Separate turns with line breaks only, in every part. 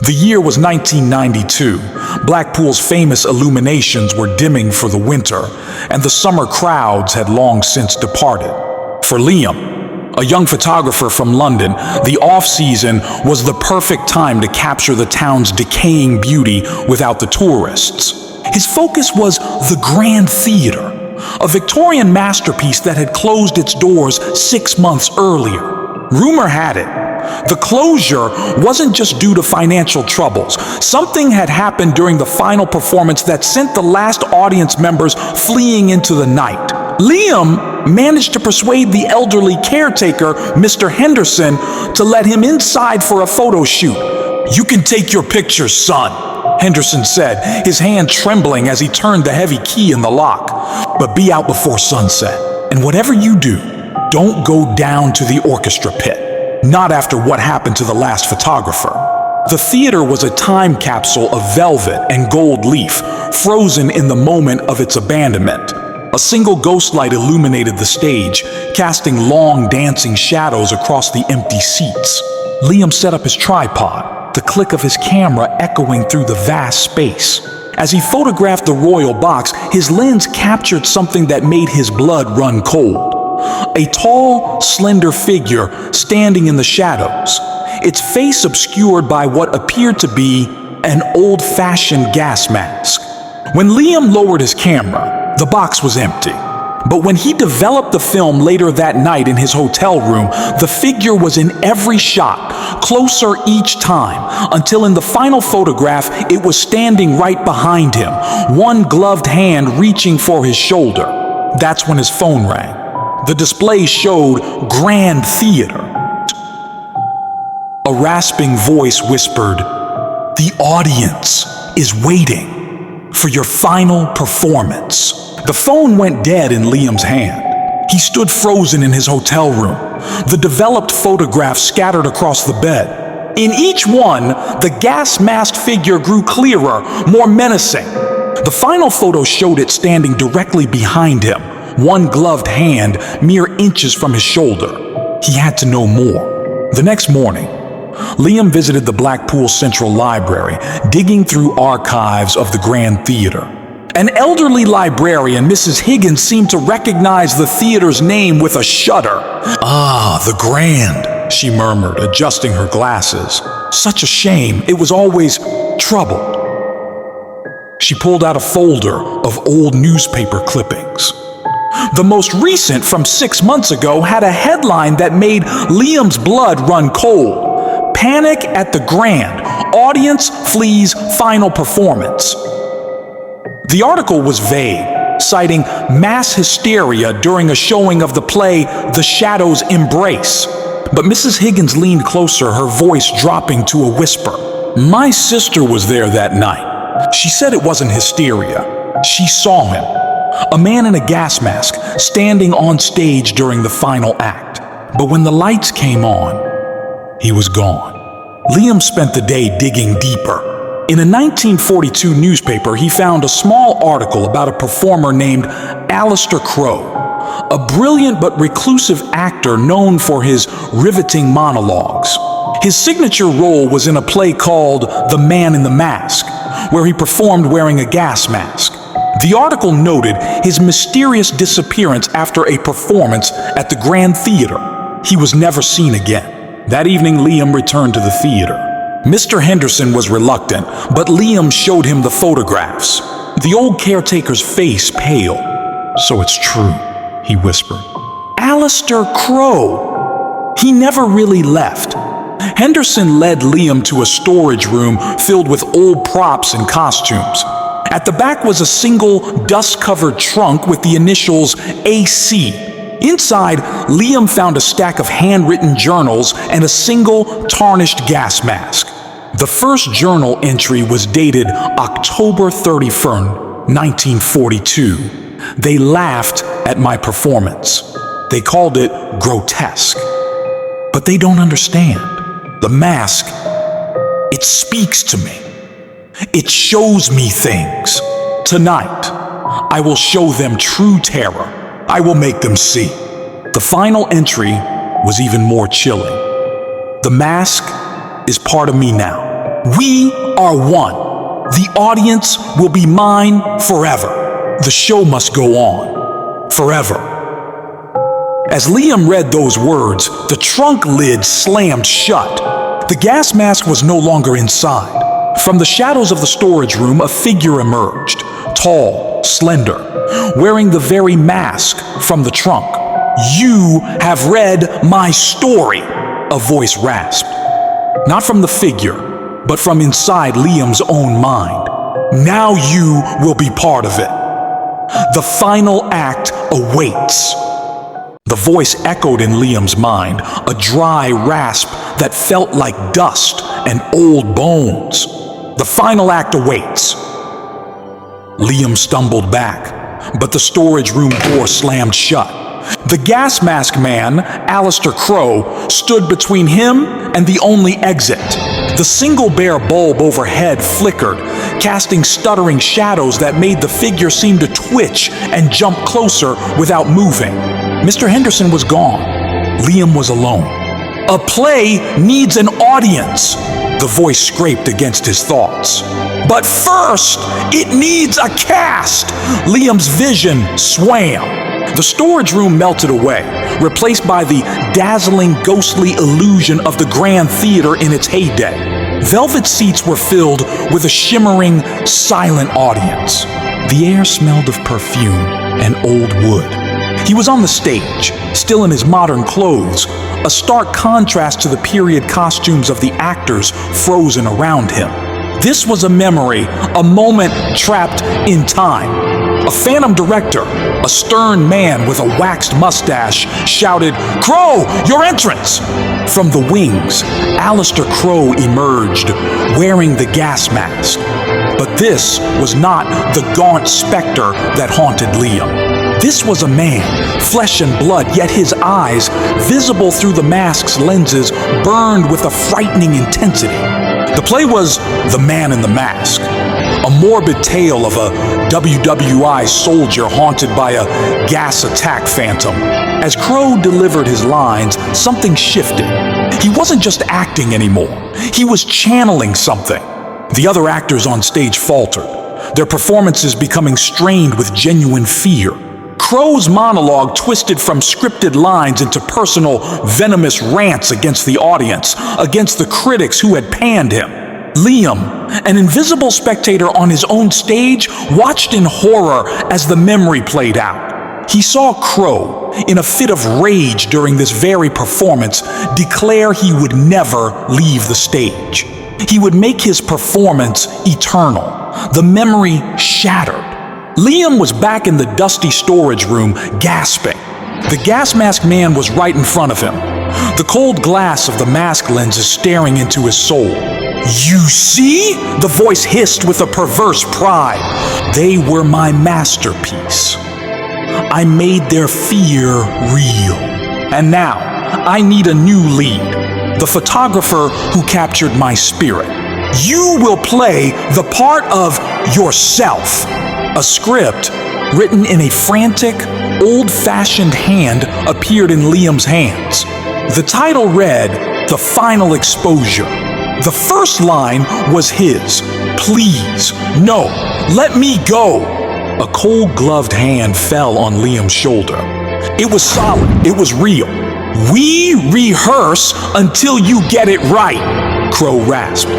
The year was 1992. Blackpool's famous illuminations were dimming for the winter, and the summer crowds had long since departed. For Liam, a young photographer from London, the off-season was the perfect time to capture the town's decaying beauty without the tourists. His focus was the Grand Theatre, a Victorian masterpiece that had closed its doors 6 months earlier. Rumor had it, the closure wasn't just due to financial troubles. Something had happened during the final performance that sent the last audience members fleeing into the night. Liam managed to persuade the elderly caretaker, Mr. Henderson, to let him inside for a photo shoot. "You can take your pictures, son," Henderson said, his hand trembling as he turned the heavy key in the lock. "But be out before sunset. And whatever you do, don't go down to the orchestra pit. Not after what happened to the last photographer." The theater was a time capsule of velvet and gold leaf, frozen in the moment of its abandonment. A single ghost light illuminated the stage, casting long dancing shadows across the empty seats. Liam set up his tripod, the click of his camera echoing through the vast space. As he photographed the royal box, his lens captured something that made his blood run cold. A tall, slender figure standing in the shadows, its face obscured by what appeared to be an old-fashioned gas mask. When Liam lowered his camera, the box was empty. But when he developed the film later that night in his hotel room, the figure was in every shot, closer each time, until in the final photograph, it was standing right behind him, one gloved hand reaching for his shoulder. That's when his phone rang. The display showed Grand Theatre. A rasping voice whispered, "The audience is waiting for your final performance." The phone went dead in Liam's hand. He stood frozen in his hotel room, the developed photographs scattered across the bed. In each one, the gas-masked figure grew clearer, more menacing. The final photo showed it standing directly behind him, one gloved hand mere inches from his shoulder. He had to know more. The next morning, Liam visited the Blackpool Central Library, digging through archives of the Grand Theatre. An elderly librarian, Mrs. Higgins, seemed to recognize the theater's name with a shudder. "Ah, the Grand," she murmured, adjusting her glasses. "Such a shame, it was always troubled." She pulled out a folder of old newspaper clippings. The most recent, from 6 months ago, had a headline that made Liam's blood run cold. "Panic at the Grand. Audience flees final performance." The article was vague, citing mass hysteria during a showing of the play The Shadows Embrace. But Mrs. Higgins leaned closer, her voice dropping to a whisper. "My sister was there that night. She said it wasn't hysteria. She saw him. A man in a gas mask, standing on stage during the final act. But when the lights came on, he was gone." Liam spent the day digging deeper. In a 1942 newspaper, he found a small article about a performer named Aleister Crowell, a brilliant but reclusive actor known for his riveting monologues. His signature role was in a play called The Man in the Mask, where he performed wearing a gas mask. The article noted his mysterious disappearance after a performance at the Grand Theatre. He was never seen again. That evening, Liam returned to the theater. Mr. Henderson was reluctant, but Liam showed him the photographs. The old caretaker's face paled. "So it's true," he whispered. "Aleister Crowell. He never really left." Henderson led Liam to a storage room filled with old props and costumes. At the back was a single dust-covered trunk with the initials AC. Inside, Liam found a stack of handwritten journals and a single tarnished gas mask. The first journal entry was dated October 31st, 1942. "They laughed at my performance. They called it grotesque. But they don't understand. The mask, it speaks to me. It shows me things. Tonight, I will show them true terror. I will make them see." The final entry was even more chilling. "The mask is part of me now. We are one. The audience will be mine forever. The show must go on. Forever. As Liam read those words, the trunk lid slammed shut. The gas mask was no longer inside. From the shadows of the storage room, a figure emerged, tall, slender, wearing the very mask from the trunk. "You have read my story," a voice rasped. Not from the figure, but from inside Liam's own mind. "Now you will be part of it. The final act awaits." The voice echoed in Liam's mind, a dry rasp that felt like dust and old bones. "The final act awaits." Liam stumbled back, but the storage room door slammed shut. The gas mask man, Alistair Crowe, stood between him and the only exit. The single bare bulb overhead flickered, casting stuttering shadows that made the figure seem to twitch and jump closer without moving. Mr. Henderson was gone. Liam was alone. "A play needs an audience," the voice scraped against his thoughts. "But first, it needs a cast." Liam's vision swam. The storage room melted away, replaced by the dazzling, ghostly illusion of the Grand Theatre in its heyday. Velvet seats were filled with a shimmering, silent audience. The air smelled of perfume and old wood. He was on the stage, still in his modern clothes, a stark contrast to the period costumes of the actors frozen around him. This was a memory, a moment trapped in time. A phantom director, a stern man with a waxed mustache, shouted, "Crowe, your entrance!" From the wings, Alistair Crowe emerged, wearing the gas mask. But this was not the gaunt specter that haunted Liam. This was a man, flesh and blood, yet his eyes, visible through the mask's lenses, burned with a frightening intensity. The play was The Man in the Mask, a morbid tale of a WWI soldier haunted by a gas attack phantom. As Crowe delivered his lines, something shifted. He wasn't just acting anymore. He was channeling something. The other actors on stage faltered, their performances becoming strained with genuine fear. Crowe's monologue twisted from scripted lines into personal, venomous rants against the audience, against the critics who had panned him. Liam, an invisible spectator on his own stage, watched in horror as the memory played out. He saw Crowe, in a fit of rage during this very performance, declare he would never leave the stage. He would make his performance eternal, the memory shattered. Liam was back in the dusty storage room, gasping. The gas mask man was right in front of him, the cold glass of the mask lenses staring into his soul. "You see?" the voice hissed with a perverse pride. "They were my masterpiece. I made their fear real. And now, I need a new lead, the photographer who captured my spirit. You will play the part of yourself." A script, written in a frantic, old-fashioned hand, appeared in Liam's hands. The title read, "The Final Exposure." The first line was his, "Please, no, let me go." A cold-gloved hand fell on Liam's shoulder. It was solid, it was real. "We rehearse until you get it right," Crowe rasped.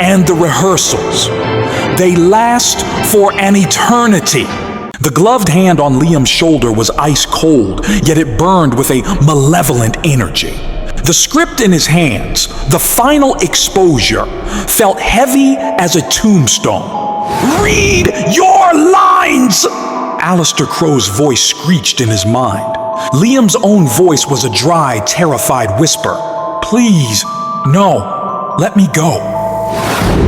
"And the rehearsals, they last for an eternity." The gloved hand on Liam's shoulder was ice cold, yet it burned with a malevolent energy. The script in his hands, the final exposure, felt heavy as a tombstone. "Read your lines!" Alistair Crowe's voice screeched in his mind. Liam's own voice was a dry, terrified whisper. "Please, no, let me go."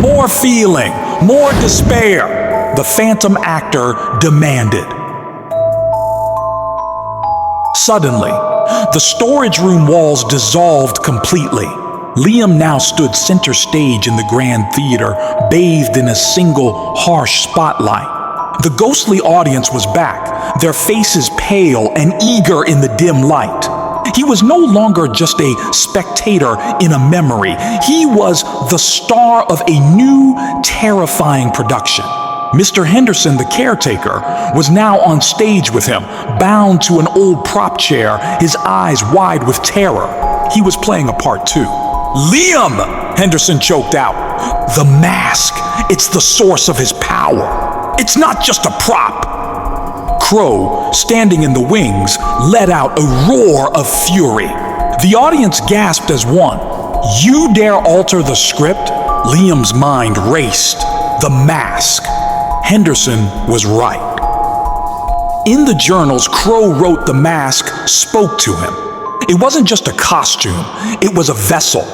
"More feeling, more despair," the phantom actor demanded. Suddenly, the storage room walls dissolved completely. Liam now stood center stage in the Grand Theatre, bathed in a single, harsh spotlight. The ghostly audience was back, their faces pale and eager in the dim light. He was no longer just a spectator in a memory. He was the star of a new, terrifying production. Mr. Henderson, the caretaker, was now on stage with him, bound to an old prop chair, his eyes wide with terror. He was playing a part too. "Liam!" Henderson choked out. "The mask, it's the source of his power. It's not just a prop." Crow, standing in the wings, let out a roar of fury. The audience gasped as one. "You dare alter the script?" Liam's mind raced. The mask. Henderson was right. In the journals, Crow wrote the mask spoke to him. It wasn't just a costume, it was a vessel.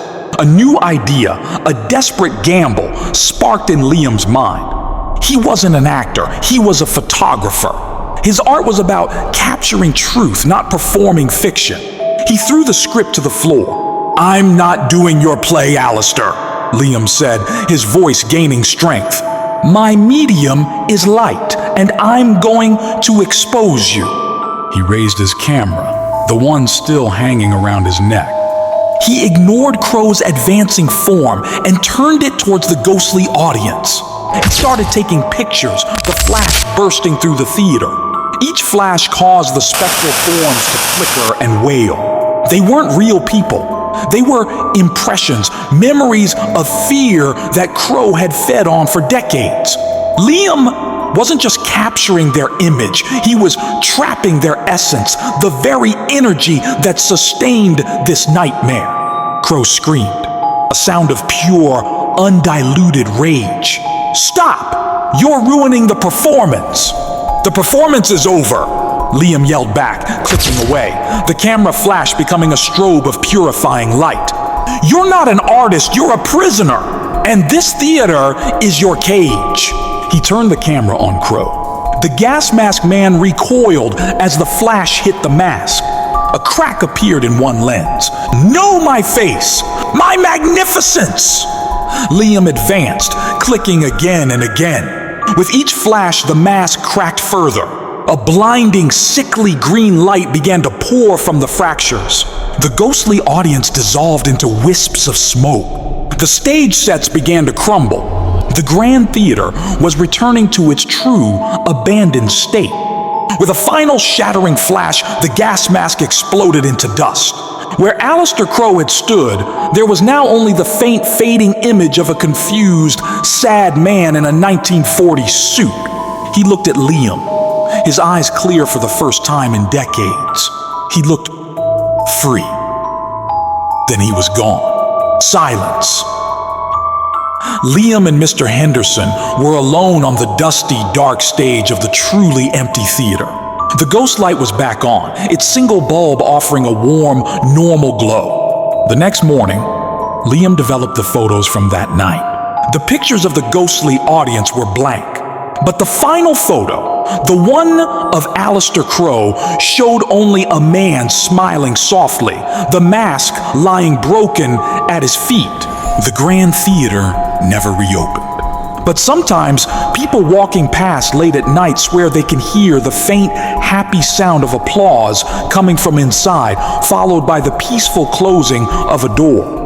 A new idea, a desperate gamble, sparked in Liam's mind. He wasn't an actor, he was a photographer. His art was about capturing truth, not performing fiction. He threw the script to the floor. "I'm not doing your play, Alistair," Liam said, his voice gaining strength. "My medium is light, and I'm going to expose you." He raised his camera, the one still hanging around his neck. He ignored Crow's advancing form and turned it towards the ghostly audience. He started taking pictures, the flash bursting through the theater. Each flash caused the spectral forms to flicker and wail. They weren't real people. They were impressions, memories of fear that Crow had fed on for decades. Liam wasn't just capturing their image, he was trapping their essence, the very energy that sustained this nightmare. Crow screamed, a sound of pure, undiluted rage. "Stop! You're ruining the performance!" "The performance is over!" Liam yelled back, clicking away, the camera flash becoming a strobe of purifying light. "You're not an artist, you're a prisoner! And this theater is your cage!" He turned the camera on Crow. The gas mask man recoiled as the flash hit the mask. A crack appeared in one lens. "No, my face! My magnificence!" Liam advanced, clicking again and again. With each flash, the mask cracked further. A blinding, sickly green light began to pour from the fractures. The ghostly audience dissolved into wisps of smoke. The stage sets began to crumble. The Grand Theatre was returning to its true, abandoned state. With a final shattering flash, the gas mask exploded into dust. Where Alistair Crow had stood, there was now only the faint, fading image of a confused, sad man in a 1940s suit. He looked at Liam, his eyes clear for the first time in decades. He looked free. Then he was gone. Silence. Liam and Mr. Henderson were alone on the dusty, dark stage of the truly empty theater. The ghost light was back on, its single bulb offering a warm, normal glow. The next morning, Liam developed the photos from that night. The pictures of the ghostly audience were blank, but the final photo, the one of Alistair Crow, showed only a man smiling softly, the mask lying broken at his feet. The Grand Theatre never reopened. But sometimes, people walking past late at night swear they can hear the faint, happy sound of applause coming from inside, followed by the peaceful closing of a door.